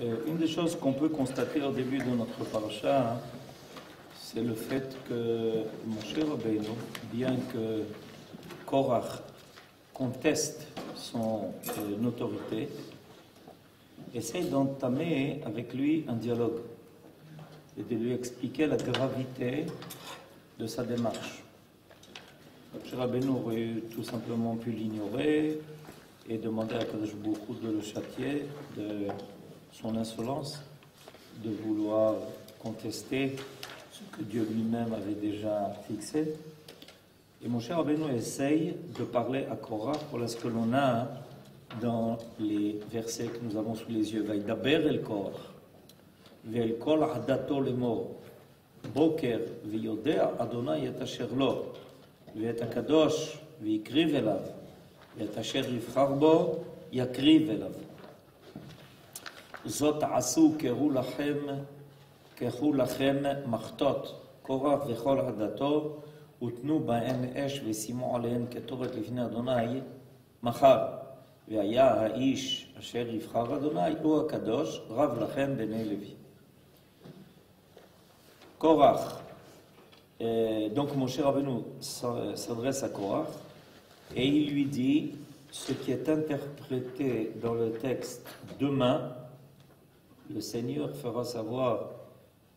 Une des choses qu'on peut constater au début de notre parasha, c'est le fait que Moshe Rabbeinu, bien que Korach conteste son autorité, essaye d'entamer avec lui un dialogue et de lui expliquer la gravité de sa démarche. Moshe Rabbeinu aurait tout simplement pu l'ignorer et demander à Kadosh Baruch Hu de le châtier de son insolence, de vouloir contester ce que Dieu lui-même avait déjà fixé. Et Moshe Rabbeinu essaye de parler à Korach. Voilà ce que l'on a dans les versets que nous avons sous les yeux. Vaidaber el Korach, ve'el kol adato lemor, boker v'yodea Adonai et asher lo, ve'et hakadosh v'yikriv elav, ve'et asher yivchar bo yakriv elav. Zot asu keru lachem machtot, Korach v'chol adato, ותנו בהן אש ושימו עליהן כתובת לפני אדוני מחר. והיה האיש אשר יבחר אדוני הוא הקדוש רב לכם בני לוי. Korach, donc Moshe Rabbeinu s'adresse à Korach et il lui dit ce qui est interprété dans le texte demain, le Seigneur fera savoir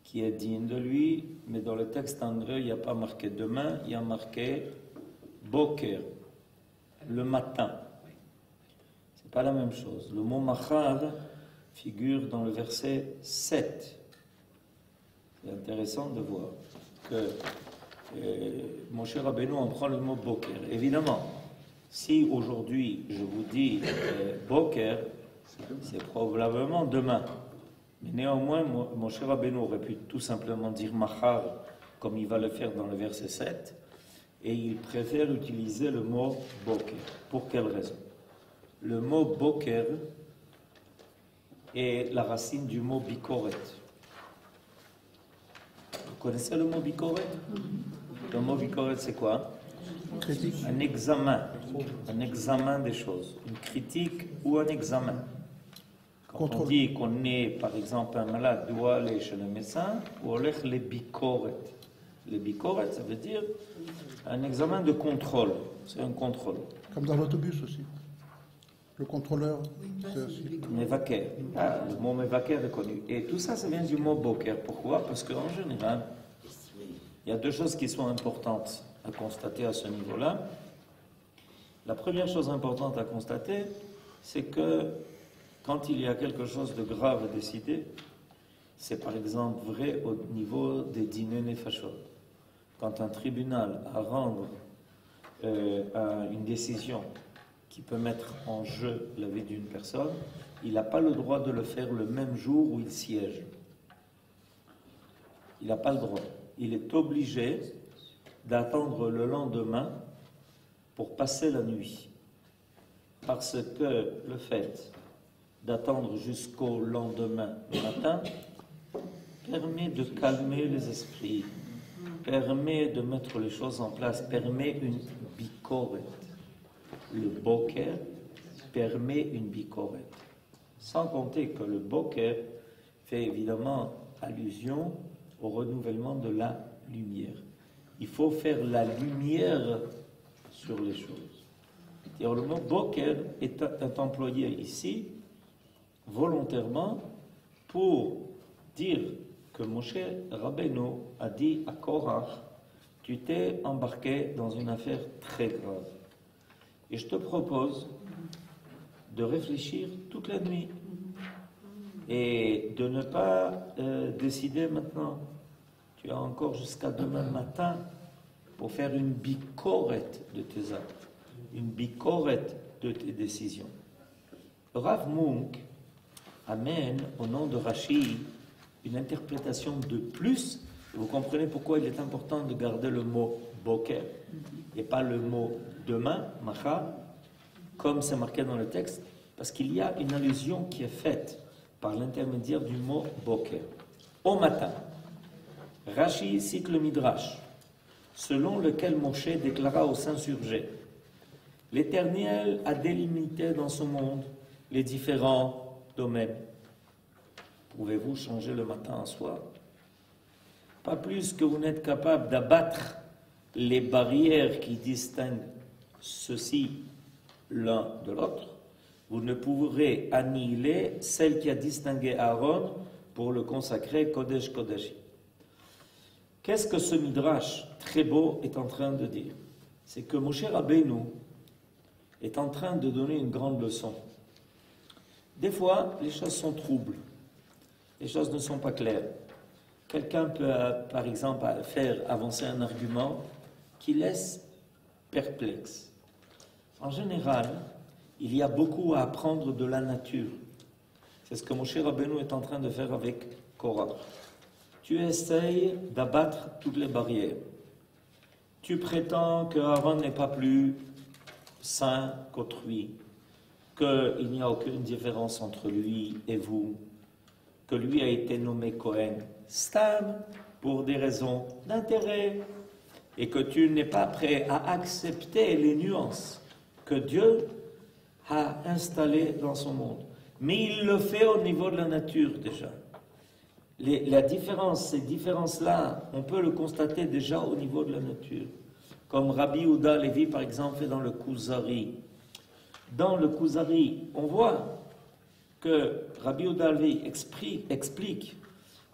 qui est digne de lui, mais dans le texte anglais, il n'y a pas marqué demain, il y a marqué boker, le matin. C'est pas la même chose. Le mot machar figure dans le verset 7. C'est intéressant de voir que Moshe Rabbeinu en prend le mot boker. Évidemment, si aujourd'hui je vous dis boker, c'est probablement demain. Mais néanmoins, Moshe Rabbeinu aurait pu tout simplement dire Machar, comme il va le faire dans le verset 7, et il préfère utiliser le mot Boker. Pour quelle raison? Le mot Boker est la racine du mot Bikoret. Vous connaissez le mot Bikoret? Le mot Bikoret, c'est quoi? Un examen des choses, une critique ou un examen. Quand on dit qu'on est, par exemple, un malade doit aller chez le médecin, ou aller les bikoret. Les bikoret, ça veut dire un examen de contrôle. C'est un contrôle. Comme dans l'autobus aussi. Le contrôleur, c'est aussi. Mevaker. Ah, le mot mevaker est connu. Et tout ça, ça vient du mot boker. Pourquoi? Parce qu'en général, il y a deux choses qui sont importantes à constater à ce niveau-là. La première chose importante à constater, c'est que quand il y a quelque chose de grave à décider, c'est par exemple vrai au niveau des dîners nefashot. Quand un tribunal a à rendre une décision qui peut mettre en jeu la vie d'une personne, il n'a pas le droit de le faire le même jour où il siège. Il n'a pas le droit. Il est obligé d'attendre le lendemain pour passer la nuit. Parce que le fait d'attendre jusqu'au lendemain matin permet de calmer les esprits, permet de mettre les choses en place, permet une bikoret. Le boker permet une bikoret. Sans compter que le boker fait évidemment allusion au renouvellement de la lumière. Il faut faire la lumière sur les choses. Et le mot boker est employé ici volontairement pour dire que Moshe Rabbeinu a dit à Korach, tu t'es embarqué dans une affaire très grave. Et je te propose de réfléchir toute la nuit et de ne pas décider maintenant. Tu as encore jusqu'à demain matin pour faire une bicorette de tes actes, une bicorette de tes décisions. Rav Munk amène au nom de Rashi une interprétation de plus. Vous comprenez pourquoi il est important de garder le mot boker et pas le mot demain, macha, comme c'est marqué dans le texte, parce qu'il y a une allusion qui est faite par l'intermédiaire du mot boker. Au matin, Rashi cite le Midrash, selon lequel Moshe déclara aux insurgés: l'Éternel a délimité dans ce monde les différents domaines. pouvez-vous changer le matin au soir? Pas plus que vous n'êtes capable d'abattre les barrières qui distinguent ceci l'un de l'autre, vous ne pourrez annihiler celle qui a distingué Aaron pour le consacrer Kodesh Kodashim. Qu'est-ce que ce Midrash très beau est en train de dire? C'est que Moshe Rabbeinu est en train de donner une grande leçon. Des fois, les choses sont troubles, les choses ne sont pas claires. Quelqu'un peut, par exemple, faire avancer un argument qui laisse perplexe. En général, il y a beaucoup à apprendre de la nature. C'est ce que Moshe Rabbeinu est en train de faire avec Korah. Tu essayes d'abattre toutes les barrières. Tu prétends que Aaron n'est pas plus saint qu'autrui, qu'il n'y a aucune différence entre lui et vous, que lui a été nommé Cohen Stam pour des raisons d'intérêt, et que tu n'es pas prêt à accepter les nuances que Dieu a installées dans son monde. Mais il le fait au niveau de la nature déjà. La différence, ces différences-là, on peut le constater déjà au niveau de la nature. Comme Rabbi Yehuda Levi, par exemple, fait dans le Kuzari. Dans le Kuzari, on voit que Rabbi Yehuda Levi explique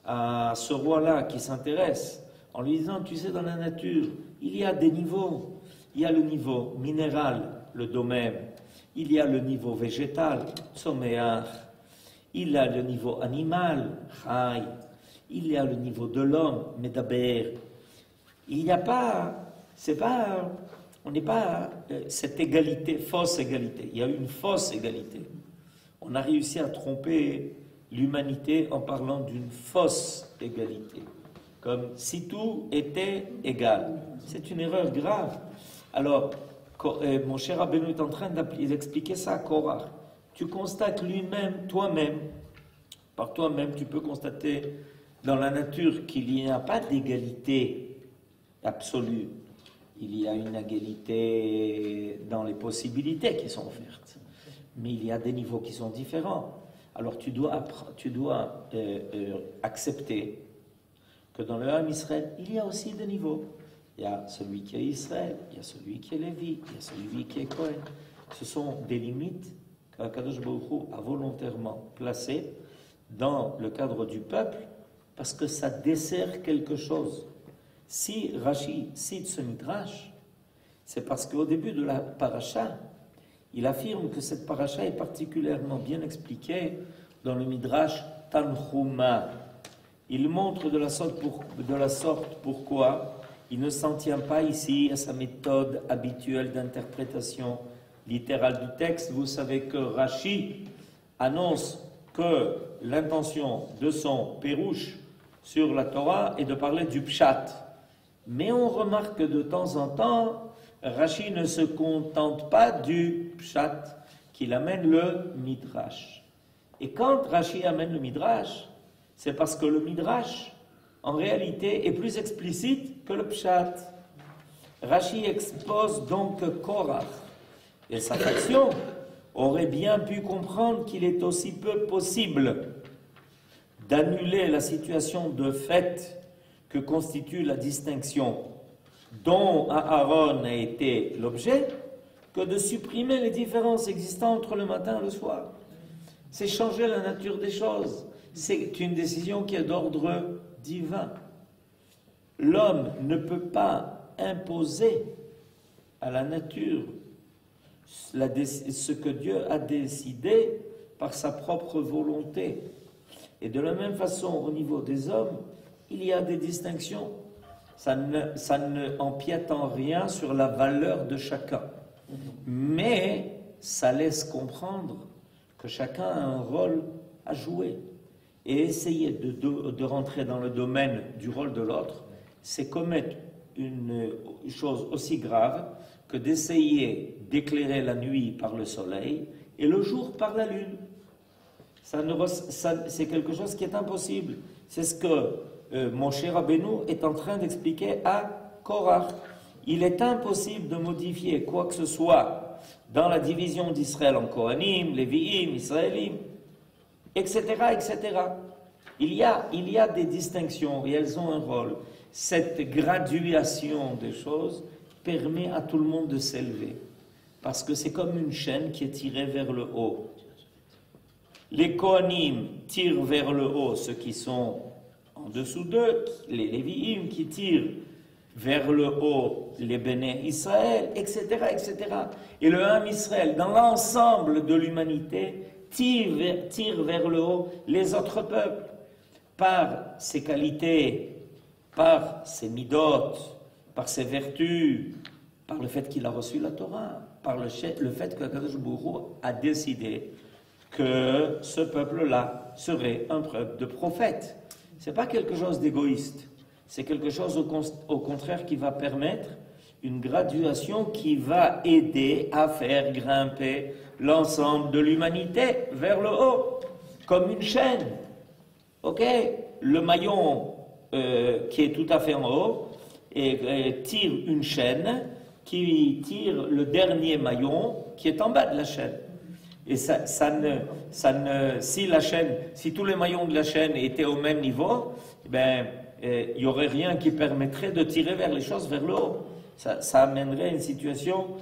à ce roi-là qui s'intéresse, en lui disant, tu sais, dans la nature, il y a des niveaux. Il y a le niveau minéral, le domaine. Il y a le niveau végétal, Tzomeach. Il y a le niveau animal, Chai. Il y a le niveau de l'homme, Medaber. Il n'y a pas, on n'est pas cette égalité, fausse égalité. Il y a une fausse égalité. On a réussi à tromper l'humanité en parlant d'une fausse égalité. Comme si tout était égal. C'est une erreur grave. Alors, mon cher Rabbeinu est en train d'expliquer ça à Korah. Tu constates lui-même, toi-même, par toi-même, tu peux constater dans la nature qu'il n'y a pas d'égalité absolue. Il y a une égalité dans les possibilités qui sont offertes. Mais il y a des niveaux qui sont différents. Alors tu dois accepter que dans le Ham Israël, il y a aussi des niveaux. Il y a celui qui est Israël, il y a celui qui est Lévi, il y a celui qui est Cohen. Ce sont des limites qu'Akadosh Baruch Hu a volontairement placées dans le cadre du peuple parce que ça dessert quelque chose. Si Rashi cite ce Midrash, c'est parce qu'au début de la paracha, il affirme que cette paracha est particulièrement bien expliquée dans le Midrash Tanhuma. Il montre de la sorte pourquoi il ne s'en tient pas ici à sa méthode habituelle d'interprétation littérale du texte. Vous savez que Rashi annonce que l'intention de son pérouche sur la Torah est de parler du pshat. Mais on remarque que de temps en temps, Rashi ne se contente pas du pshat, qu'il amène le midrash. Et quand Rashi amène le midrash, c'est parce que le midrash, en réalité, est plus explicite que le pshat. Rashi expose donc Korah et sa faction aurait bien pu comprendre qu'il est aussi peu possible d'annuler la situation de fait que constitue la distinction dont Aaron a été l'objet, que de supprimer les différences existant entre le matin et le soir. C'est changer la nature des choses. C'est une décision qui est d'ordre divin. L'homme ne peut pas imposer à la nature ce que Dieu a décidé par sa propre volonté. Et de la même façon, au niveau des hommes, il y a des distinctions. Ça ne empiète en rien sur la valeur de chacun. Mais ça laisse comprendre que chacun a un rôle à jouer. Et essayer de rentrer dans le domaine du rôle de l'autre, c'est commettre une chose aussi grave que d'essayer d'éclairer la nuit par le soleil et le jour par la lune. C'est quelque chose qui est impossible. C'est ce que mon cher Rabbeinu est en train d'expliquer à Korah. Il est impossible de modifier quoi que ce soit dans la division d'Israël en Kohanim, Lévi'im, Israélim, etc., etc. Il y a des distinctions et elles ont un rôle. Cette graduation des choses permet à tout le monde de s'élever. Parce que c'est comme une chaîne qui est tirée vers le haut. Les Kohanim tirent vers le haut ceux qui sont en dessous d'eux, les Lévi'im qui tirent vers le haut les Béné Israël, etc., etc. Et le Ham Israël, dans l'ensemble de l'humanité, tire vers le haut les autres peuples, par ses qualités, par ses midot, par ses vertus, par le fait qu'il a reçu la Torah, par le fait que Kadosh Baruch Hu a décidé que ce peuple-là serait un peuple de prophètes. Ce n'est pas quelque chose d'égoïste, c'est quelque chose au contraire qui va permettre une graduation qui va aider à faire grimper l'ensemble de l'humanité vers le haut, comme une chaîne. Ok, le maillon qui est tout à fait en haut tire une chaîne qui tire le dernier maillon qui est en bas de la chaîne. Et si tous les maillons de la chaîne étaient au même niveau, il n'y aurait rien qui permettrait de tirer vers les choses vers le haut. Ça amènerait une situation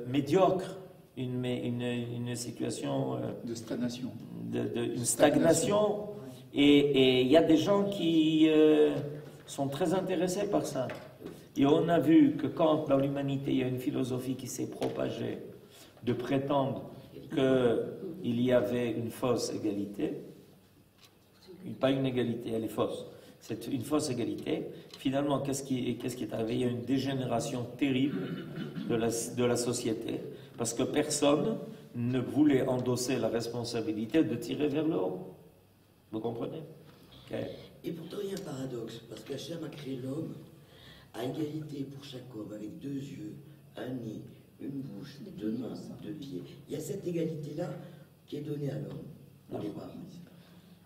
médiocre, une situation de stagnation. Une stagnation. Et il y a des gens qui sont très intéressés par ça. Et on a vu que quand dans l'humanité il y a une philosophie qui s'est propagée de prétendre qu'il y avait une fausse égalité, pas une égalité, elle est fausse, c'est une fausse égalité. Finalement, qu'est-ce qui est arrivé? Il y a une dégénération terrible de la société, parce que personne ne voulait endosser la responsabilité de tirer vers le haut. Vous comprenez? Okay. Et pourtant, il y a un paradoxe, parce qu'Hachem a créé l'homme à égalité pour chaque homme, avec 2 yeux, un nez, une bouche, 2 mains, 2 pieds. Il y a cette égalité-là qui est donnée à l'homme au départ.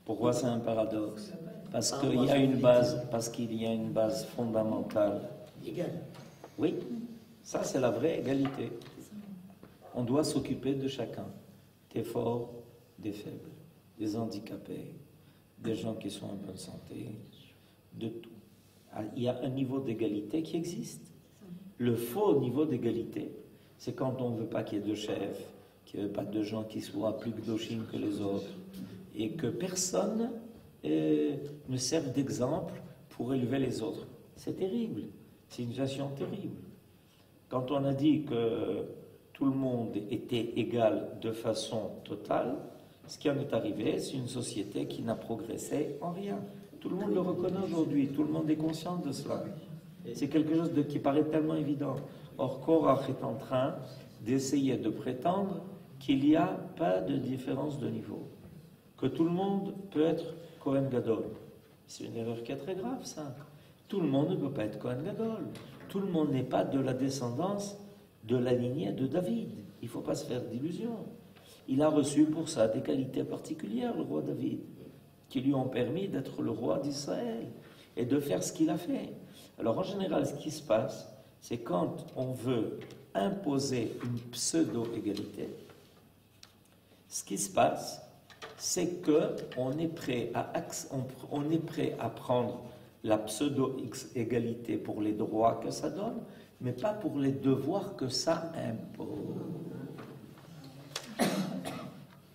Pourquoi c'est un paradoxe? Parce qu'il y a une base fondamentale. Égale. Oui, ça c'est la vraie égalité. On doit s'occuper de chacun, des forts, des faibles, des handicapés, des gens qui sont en bonne santé, de tout. Il y a un niveau d'égalité qui existe. Le faux niveau d'égalité, c'est quand on ne veut pas qu'il y ait de chefs, qu'il n'y ait pas de gens qui soient plus gdoshim que les autres, et que personne ne serve d'exemple pour élever les autres. C'est terrible, c'est une situation terrible. Quand on a dit que tout le monde était égal de façon totale, ce qui en est arrivé, c'est une société qui n'a progressé en rien. Tout le monde le reconnaît aujourd'hui, tout le monde est conscient de cela. C'est quelque chose qui paraît tellement évident. Or, Korach est en train d'essayer de prétendre qu'il n'y a pas de différence de niveau, que tout le monde peut être Kohen Gadol. C'est une erreur qui est très grave, ça. Tout le monde ne peut pas être Kohen Gadol. Tout le monde n'est pas de la descendance de la lignée de David. Il ne faut pas se faire d'illusions. Il a reçu pour ça des qualités particulières, le roi David, qui lui ont permis d'être le roi d'Israël et de faire ce qu'il a fait. Alors en général, ce qui se passe, c'est quand on veut imposer une pseudo-égalité, ce qui se passe, c'est qu'on est prêt à prendre la pseudo-égalité pour les droits que ça donne, mais pas pour les devoirs que ça impose.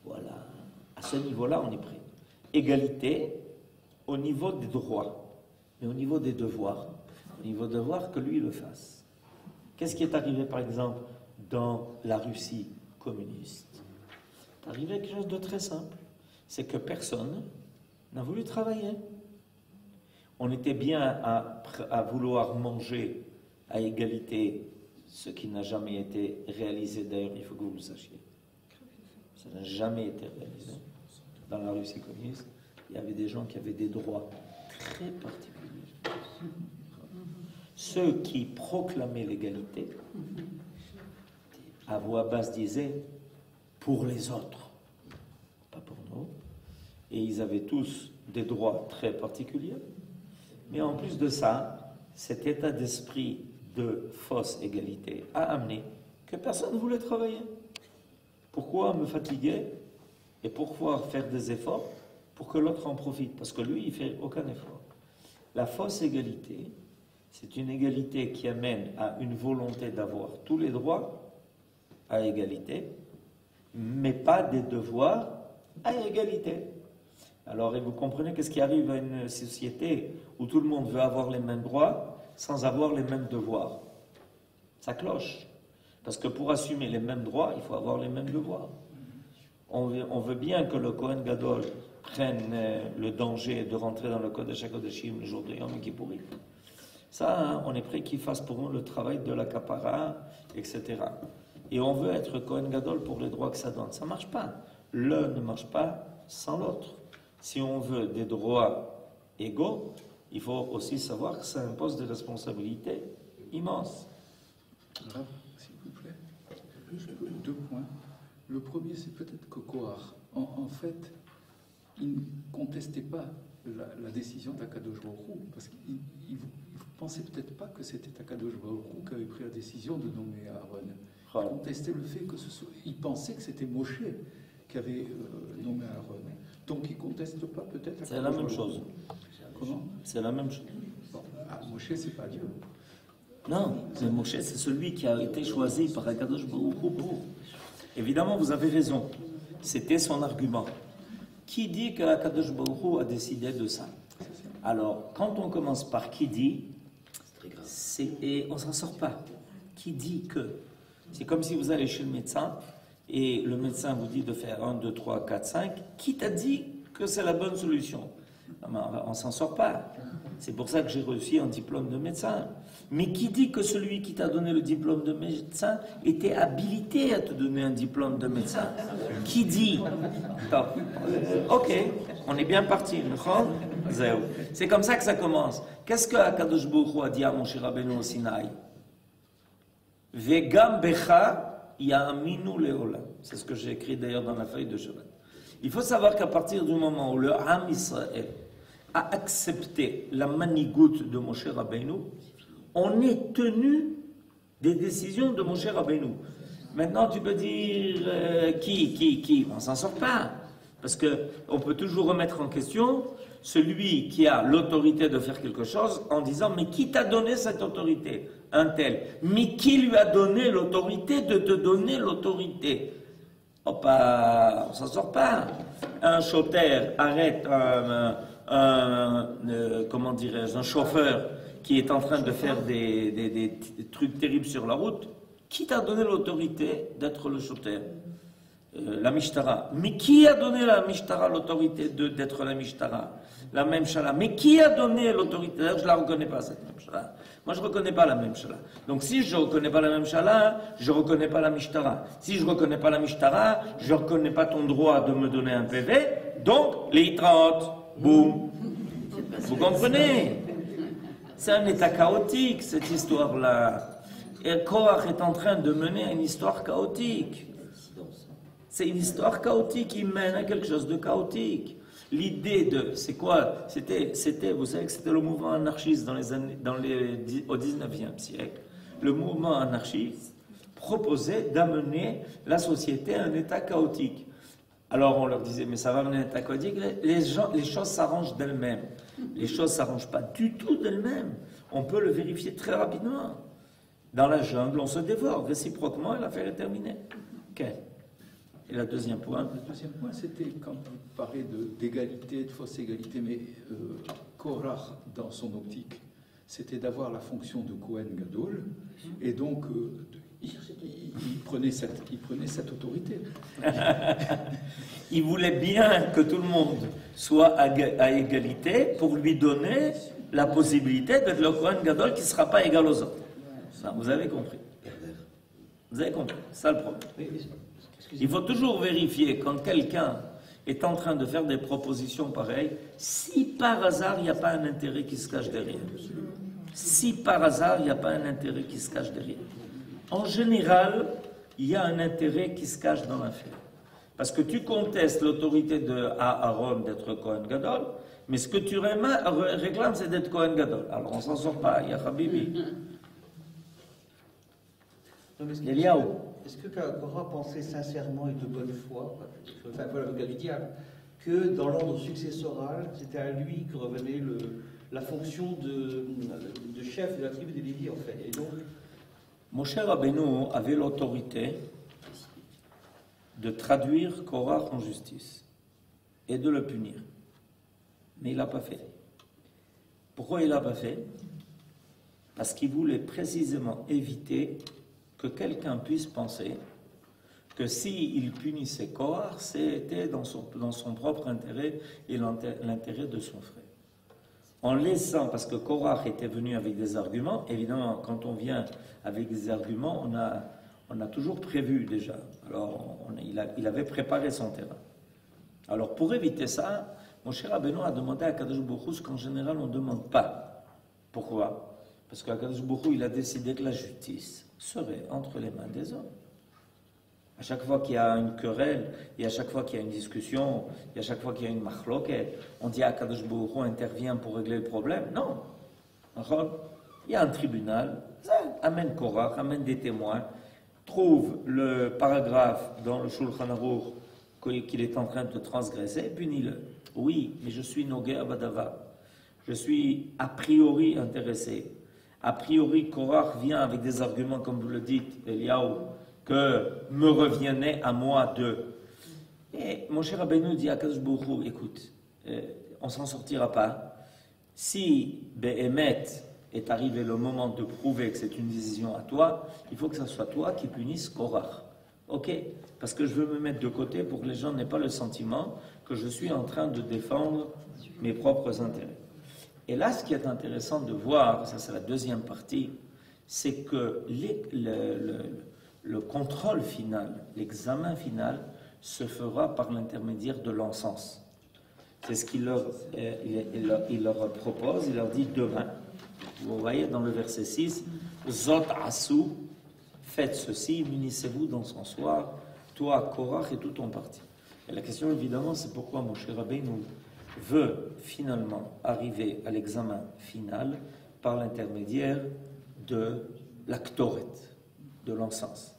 Voilà. À ce niveau-là, on est prêt. Égalité au niveau des droits, mais au niveau des devoirs. Au niveau des devoirs, que lui le fasse. Qu'est-ce qui est arrivé, par exemple, dans la Russie communiste? C'est arrivé quelque chose de très simple. C'est que personne n'a voulu travailler. On était bien à vouloir manger à égalité, ce qui n'a jamais été réalisé. D'ailleurs, il faut que vous le sachiez. Ça n'a jamais été réalisé. Dans la Russie communiste, il y avait des gens qui avaient des droits très particuliers. Ceux qui proclamaient l'égalité, à voix basse disaient « pour les autres », pas pour nous. Et ils avaient tous des droits très particuliers. Mais en plus de ça, cet état d'esprit de fausse égalité a amené que personne ne voulait travailler. Pourquoi me fatiguer et pourquoi faire des efforts pour que l'autre en profite, parce que lui, il fait aucun effort. La fausse égalité, c'est une égalité qui amène à une volonté d'avoir tous les droits à égalité, mais pas des devoirs à égalité. Alors, et vous comprenez qu'est-ce qui arrive à une société où tout le monde veut avoir les mêmes droits sans avoir les mêmes devoirs? Ça cloche. Parce que pour assumer les mêmes droits, il faut avoir les mêmes devoirs. On veut bien que le Kohen Gadol prenne le danger de rentrer dans le Kodesh HaKodeshim le jour de Yom Kippourim. Ça, hein, on est prêt qu'il fasse pour nous le travail de la kapara, etc. Et on veut être Kohen Gadol pour les droits que ça donne. Ça ne marche pas. L'un ne marche pas sans l'autre. Si on veut des droits égaux, il faut aussi savoir que ça impose des responsabilités immenses. Rav, s'il vous plaît, deux points. Le premier, c'est peut-être que Kohar, en fait, il ne contestait pas la décision d'Akadosh Baruch Hu, parce qu'il ne pensait peut-être pas que c'était Akadosh Baruch Hu qui avait pris la décision de nommer Aaron. Il contestait le fait que il pensait que c'était Moshe qui avait nommé Aaron. Donc il ne conteste pas peut-être. C'est la même chose. Comment? C'est la même chose. Bon, Moshe, c'est pas Dieu. Non, mais Moshe, c'est celui qui a été choisi par Akadosh Baruch Hu pour. Évidemment, vous avez raison. C'était son argument. Qui dit que Akadosh Baruch Hu a décidé de ça? Alors, quand on commence par qui dit, et on s'en sort pas. Qui dit que? C'est comme si vous allez chez le médecin et le médecin vous dit de faire 1, 2, 3, 4, 5. Qui t'a dit que c'est la bonne solution? On s'en sort pas. C'est pour ça que j'ai reçu un diplôme de médecin. Mais qui dit que celui qui t'a donné le diplôme de médecin était habilité à te donner un diplôme de médecin? Qui dit? Ok, on est bien parti. C'est comme ça que ça commence. Qu'est-ce que Akadosh Baruch Hu a dit à Moshe Rabbeinu au Sinaï? Vegam becha ya'aminu leolam. C'est ce que j'ai écrit d'ailleurs dans la feuille de Shabbat. Il faut savoir qu'à partir du moment où le Ham Israël a accepté la manigoutte de Moshe Rabbeinu, on est tenu des décisions de Moshe Rabbeinu. Maintenant, tu peux dire qui? On ne s'en sort pas. Parce qu'on peut toujours remettre en question celui qui a l'autorité de faire quelque chose en disant « Mais qui t'a donné cette autorité ?» Un tel. Mais qui lui a donné l'autorité de te donner l'autorité? On ne s'en sort pas. Un choter arrête comment dirais-je, un chauffeur qui est en train de faire des trucs terribles sur la route. Qui t'a donné l'autorité d'être le choter? La Mishtara. Mais qui a donné la Mishtara l'autorité d'être la Mishtara? La même Shala. Mais qui a donné l'autorité? D'ailleurs, je ne la reconnais pas, cette même Shala. Moi, je ne reconnais pas la même Shala. Donc, si je ne reconnais pas la même Shala, je ne reconnais pas la Mishtara. Si je ne reconnais pas la Mishtara, je ne reconnais pas ton droit de me donner un PV. Donc, les 30. Boum. Vous comprenez? C'est un état chaotique, cette histoire-là. Et Korach est en train de mener une histoire chaotique. C'est une histoire chaotique qui mène à quelque chose de chaotique. L'idée de... C'est quoi? C'était, vous savez que c'était le mouvement anarchiste au 19e siècle. Le mouvement anarchiste proposait d'amener la société à un état chaotique. Alors on leur disait, mais ça va amener à un état chaotique. Les choses s'arrangent d'elles-mêmes. Les choses ne s'arrangent pas du tout d'elles-mêmes. On peut le vérifier très rapidement. Dans la jungle, on se dévore réciproquement et l'affaire est terminée. Ok. Et le deuxième point? Le deuxième point, c'était quand on parlait d'égalité, de fausse égalité, mais Korach, dans son optique, c'était d'avoir la fonction de Kohen Gadol, et donc il prenait cette autorité. Il voulait bien que tout le monde soit à égalité pour lui donner la possibilité d'être le Kohen Gadol qui ne sera pas égal aux autres. Ça, vous avez compris. Vous avez compris. C'est ça le problème. Il faut toujours vérifier quand quelqu'un est en train de faire des propositions pareilles, si par hasard il n'y a pas un intérêt qui se cache derrière. Si par hasard il n'y a pas un intérêt qui se cache derrière. En général, il y a un intérêt qui se cache dans l'affaire. Parce que tu contestes l'autorité de Aaron d'être Kohen Gadol, mais ce que tu réclames, c'est d'être Kohen Gadol. Alors on ne s'en sort pas, il y a Habibi. Est-ce que Korah pensait sincèrement et de bonne foi, enfin voilà, le gars du diable, que dans l'ordre successoral, c'était à lui que revenait la fonction de chef de la tribu des Lévi, en fait. Et donc, Moshe Rabbeinu avait l'autorité de traduire Korach en justice et de le punir. Mais il ne l'a pas fait. Pourquoi il ne l'a pas fait? Parce qu'il voulait précisément éviter que quelqu'un puisse penser que s'il punissait Korach, c'était dans son propre intérêt et l'intérêt de son frère. En laissant, parce que Korach était venu avec des arguments, évidemment, quand on vient avec des arguments, on a toujours prévu déjà. Alors, il avait préparé son terrain. Alors, pour éviter ça, Moshe Rabbeinu a demandé à Kadosh Baruch Hu ce qu'en général on ne demande pas. Pourquoi? Parce qu'Akadosh Baruch Hu, il a décidé que la justice serait entre les mains des hommes. À chaque fois qu'il y a une querelle, et à chaque fois qu'il y a une discussion, et à chaque fois qu'il y a une machloket, on dit Akadosh Baruch Hu intervient pour régler le problème. Non. Il y a un tribunal, amène Korach, amène des témoins, trouve le paragraphe dans le Shulchan Aruch qu'il est en train de transgresser, punis-le. Oui, mais je suis Nogé Abadava. Je suis a priori intéressé. A priori, Korach vient avec des arguments, comme vous le dites, Eliaou, que me revenait à moi de. Et mon cher Rabbeinu dit à Kadosh Baruch Hu, écoute, on s'en sortira pas. Si Behemet est arrivé le moment de prouver que c'est une décision à toi, il faut que ce soit toi qui punisses Korach. Ok? Parce que je veux me mettre de côté pour que les gens n'aient pas le sentiment que je suis en train de défendre mes propres intérêts. Et là, ce qui est intéressant de voir, ça c'est la deuxième partie, c'est que le contrôle final, l'examen final, se fera par l'intermédiaire de l'encens. C'est ce qu'il il leur propose, il leur dit demain. Vous voyez dans le verset 6, Zot Asou, faites ceci, munissez-vous d'encensoir, toi, Korach et tout ton parti. Et la question évidemment, c'est pourquoi Moshe Rabbeinu veut finalement arriver à l'examen final par l'intermédiaire de la Ktoret, de l'encens.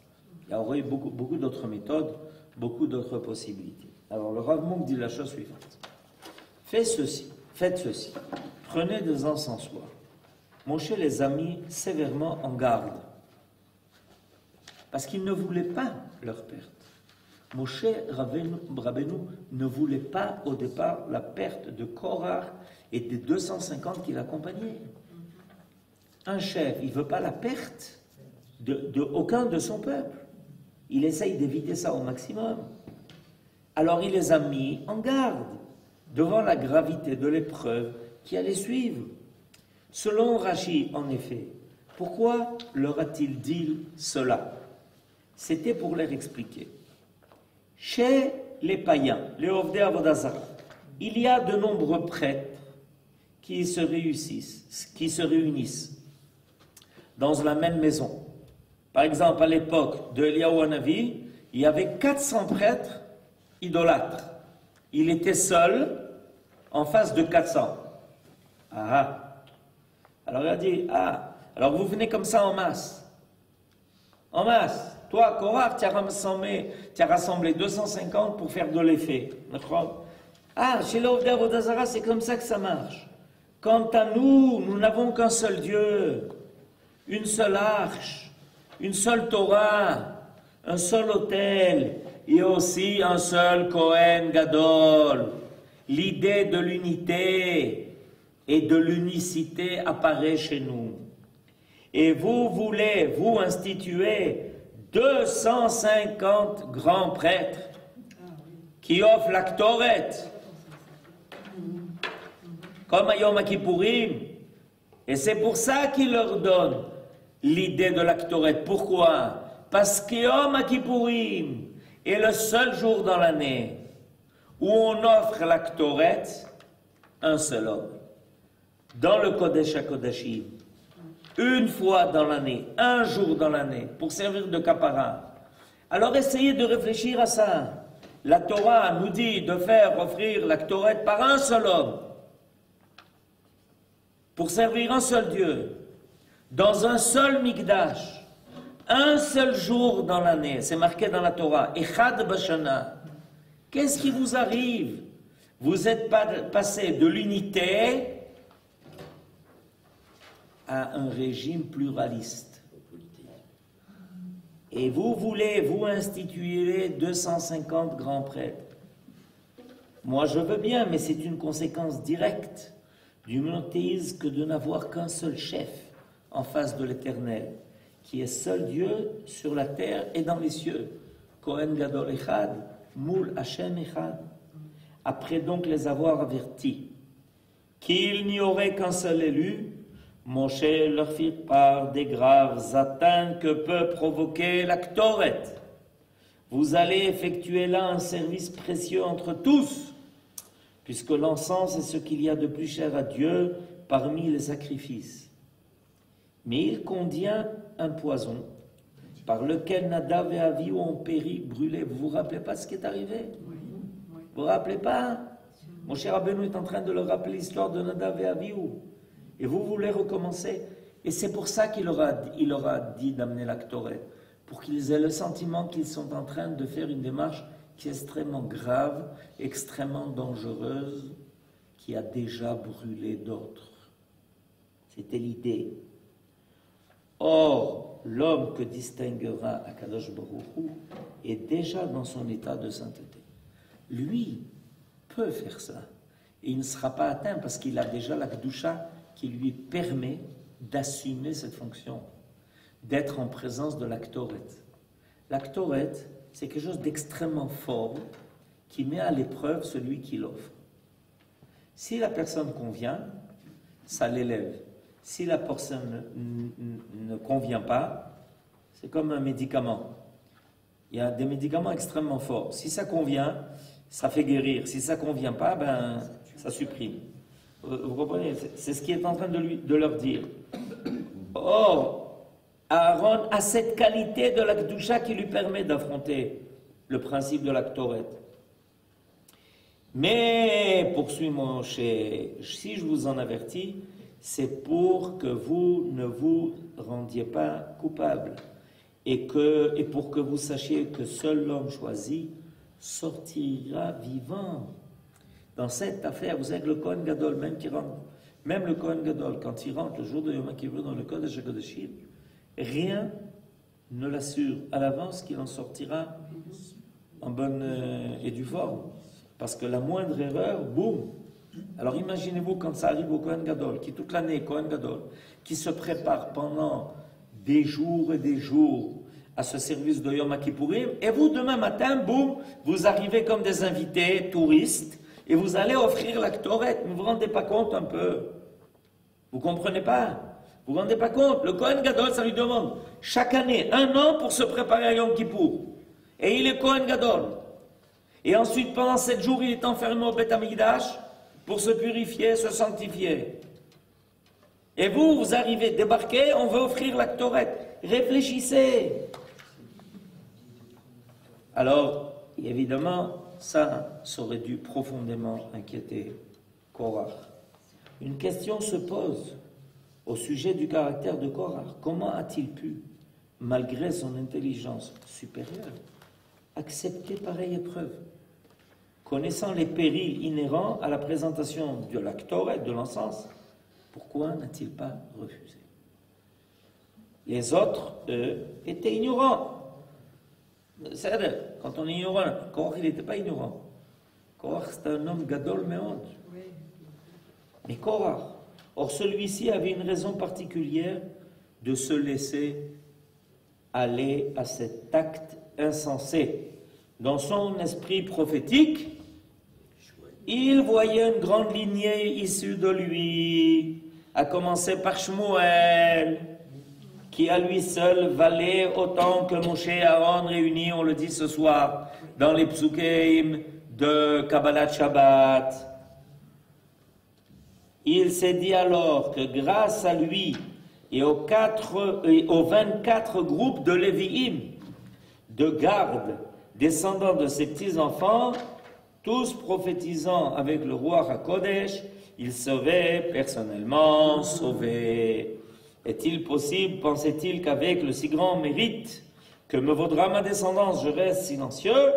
Il y aurait beaucoup d'autres méthodes, beaucoup d'autres possibilités. Alors le Rav Munk dit la chose suivante. Faites ceci, prenez des encensoirs. Moshe les a mis sévèrement en garde, parce qu'il ne voulait pas leur perte. Moshe Rabbeinu ne voulait pas au départ la perte de Korach et des 250 qui l'accompagnaient. Un chef, il ne veut pas la perte de aucun de son peuple. Il essaye d'éviter ça au maximum. Alors il les a mis en garde devant la gravité de l'épreuve qui allait suivre. Selon Rashi, en effet, pourquoi leur a-t-il dit cela? C'était pour leur expliquer. Chez les païens, les Ovdei Avodah Zara, il y a de nombreux prêtres qui se réunissent dans la même maison. Par exemple, à l'époque de Eliyahu Hanavi, il y avait 400 prêtres idolâtres. Il était seul en face de 400. Alors il a dit, alors vous venez comme ça en masse. En masse. Toi, Korach, tu as rassemblé 250 pour faire de l'effet. Chez l'Ovdei Avodah Zara, c'est comme ça que ça marche. Quant à nous, nous n'avons qu'un seul Dieu, une seule arche, une seule Torah, un seul autel et aussi un seul Kohen Gadol. L'idée de l'unité et de l'unicité apparaît chez nous. Et vous voulez, vous instituer 250 grands prêtres qui offrent la Ktoret, comme à Yom Kippourim. Et c'est pour ça qu'il leur donne l'idée de la Ktoret. Pourquoi? Parce que Yom Kippourim est le seul jour dans l'année où on offre la Ktoret un seul homme. Dans le Kodesh HaKodashim, une fois dans l'année, un jour dans l'année, pour servir de kapara. Alors essayez de réfléchir à ça. La Torah nous dit de faire offrir la Ktoret par un seul homme, pour servir un seul Dieu, dans un seul Mikdash, un seul jour dans l'année, c'est marqué dans la Torah, Echad Bashana. Qu'est-ce qui vous arrive Vous êtes passé de l'unité à un régime pluraliste. Et vous voulez, vous instituer 250 grands prêtres. Moi, je veux bien, mais c'est une conséquence directe du monothéisme que de n'avoir qu'un seul chef en face de l'Éternel, qui est seul Dieu sur la terre et dans les cieux. Kohen Gadol Echad, Moul Hashem Echad. Après donc les avoir avertis qu'il n'y aurait qu'un seul élu, Moshe leur fit part des graves atteintes que peut provoquer la Ktoret. Vous allez effectuer là un service précieux entre tous, puisque l'encens est ce qu'il y a de plus cher à Dieu parmi les sacrifices. Mais il contient un poison par lequel Nadav et Avihu ont péri brûlés. Vous vous rappelez pas ce qui est arrivé? Vous vous rappelez pas? Mon cher Rabbeinu est en train de leur rappeler l'histoire de Nadav et Avihu. Et vous voulez recommencer. Et c'est pour ça qu'il leur a dit d'amener la Ktoret, pour qu'ils aient le sentiment qu'ils sont en train de faire une démarche qui est extrêmement grave, extrêmement dangereuse, qui a déjà brûlé d'autres. C'était l'idée. Or, l'homme que distinguera Akadosh Baruch Hu est déjà dans son état de sainteté. Lui peut faire ça. Et il ne sera pas atteint parce qu'il a déjà la Kedusha qui lui permet d'assumer cette fonction, d'être en présence de la Ktoret. La Ktoret, c'est quelque chose d'extrêmement fort qui met à l'épreuve celui qui l'offre. Si la personne convient, ça l'élève. Si la personne ne convient pas, c'est comme un médicament. Il y a des médicaments extrêmement forts. Si ça convient, ça fait guérir. Si ça ne convient pas, ben, ça supprime. Vous comprenez? C'est ce qu'il est en train de leur dire. Or, Aaron a cette qualité de la Kedusha qui lui permet d'affronter le principe de la Ktoret. Mais, poursuit Moshe, si je vous en avertis, c'est pour que vous ne vous rendiez pas coupable et pour que vous sachiez que seul l'homme choisi sortira vivant. Dans cette affaire, vous savez que le Kohen Gadol, même le Kohen Gadol, quand il rentre le jour de Yom Kippur dans le Kodesh HaKodeshim, rien ne l'assure à l'avance qu'il en sortira en bonne et due forme. Parce que la moindre erreur, boum. Alors imaginez-vous quand ça arrive au Kohen Gadol, qui toute l'année est Kohen Gadol, qui se prépare pendant des jours et des jours à ce service de Yom Kippourim, et vous, demain matin, boum, vous arrivez comme des invités touristes, et vous allez offrir la Ktoret. Vous ne vous rendez pas compte un peu? Vous ne comprenez pas? Vous ne vous rendez pas compte? Le Kohen Gadol, ça lui demande chaque année 1 an pour se préparer à Yom Kippour. Et il est Kohen Gadol. Et ensuite, pendant 7 jours, il est enfermé au Beth Amikdash pour se purifier, se sanctifier. Et vous, vous arrivez, débarquez, on veut offrir la Ktoret. Réfléchissez. Alors, évidemment, ça aurait dû profondément inquiéter Korach. Une question se pose au sujet du caractère de Korach. Comment a-t-il pu, malgré son intelligence supérieure, accepter pareille épreuve? Connaissant les périls inhérents à la présentation de la Ktoret, de l'encens, pourquoi n'a-t-il pas refusé? Les autres, eux, étaient ignorants. C'est-à-dire, quand on est ignorant, Korach, il n'était pas ignorant. Korach, c'était un homme gadol meod. Mais Korach, or celui-ci avait une raison particulière de se laisser aller à cet acte insensé. Dans son esprit prophétique, il voyait une grande lignée issue de lui, à commencer par Shmuel, qui à lui seul valait autant que Moshe et Aaron réunis, on le dit ce soir, dans les psukim de Kabbalat Shabbat. Il s'est dit alors que grâce à lui et aux 24 groupes de Lévi'im, de garde, descendants de ses petits-enfants, tous prophétisant avec le roi HaKodesh, il serait personnellement sauvé. Est-il possible, pensait-il, qu'avec le si grand mérite que me vaudra ma descendance, je reste silencieux?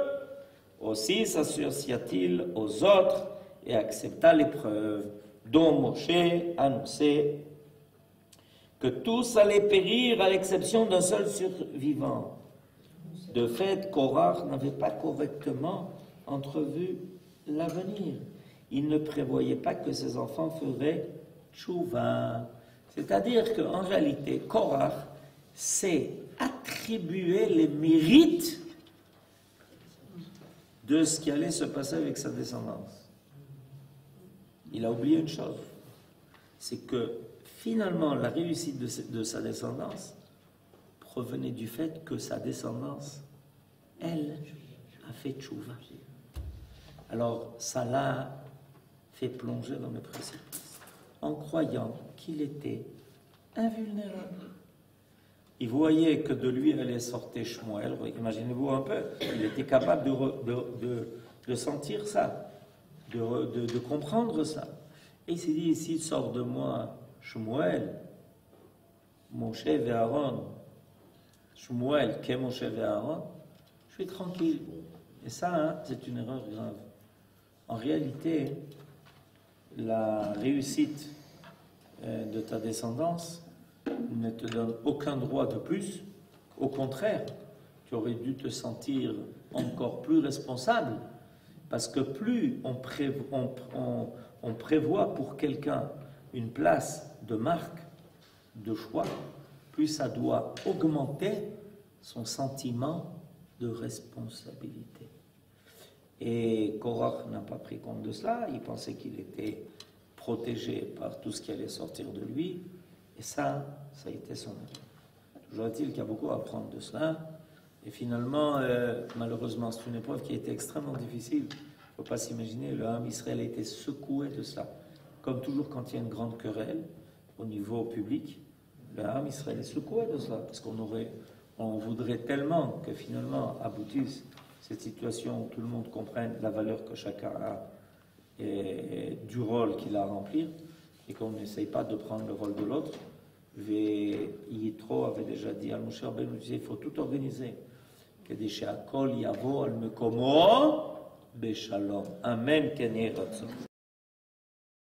Aussi s'associa-t-il aux autres et accepta l'épreuve, dont Moshe annonçait que tous allaient périr à l'exception d'un seul survivant. De fait, Korach n'avait pas correctement entrevu l'avenir. Il ne prévoyait pas que ses enfants feraient tchouva. C'est-à-dire qu'en réalité, Korach s'est attribué les mérites de ce qui allait se passer avec sa descendance. Il a oublié une chose, c'est que finalement la réussite de sa descendance provenait du fait que sa descendance, elle, a fait tchouva. Alors ça l'a fait plonger dans le précipice, en croyant qu'il était invulnérable. Il voyait que de lui allait sortir Shmuel, imaginez-vous un peu, il était capable de sentir ça, de comprendre ça. Et il s'est dit, s'il sort de moi Shmuel, Moshe et Aaron, Shmuel, qu'est Moshe et Aaron, je suis tranquille. Et ça, c'est une erreur grave. En réalité, la réussite de ta descendance ne te donne aucun droit de plus. Au contraire, tu aurais dû te sentir encore plus responsable, parce que plus on prévoit pour quelqu'un une place de marque, de choix, plus ça doit augmenter son sentiment de responsabilité. Et Korach n'a pas pris compte de cela, il pensait qu'il était protégé par tout ce qui allait sortir de lui, et ça a été son erreur. Toujours est-il qu'il y a beaucoup à apprendre de cela, et finalement, malheureusement, c'est une épreuve qui a été extrêmement difficile. Il ne faut pas s'imaginer, le Ham Israël a été secoué de cela. Comme toujours quand il y a une grande querelle au niveau public, le Ham Israël est secoué de cela, parce on voudrait tellement que finalement aboutisse cette situation où tout le monde comprenne la valeur que chacun a et du rôle qu'il a à remplir, et qu'on n'essaye pas de prendre le rôle de l'autre. Yitro avait déjà dit à Moshe Rabbeinu, il faut tout organiser. כדי שהכל יבוא על מקומו בשלום. אמן כן יהי רצון.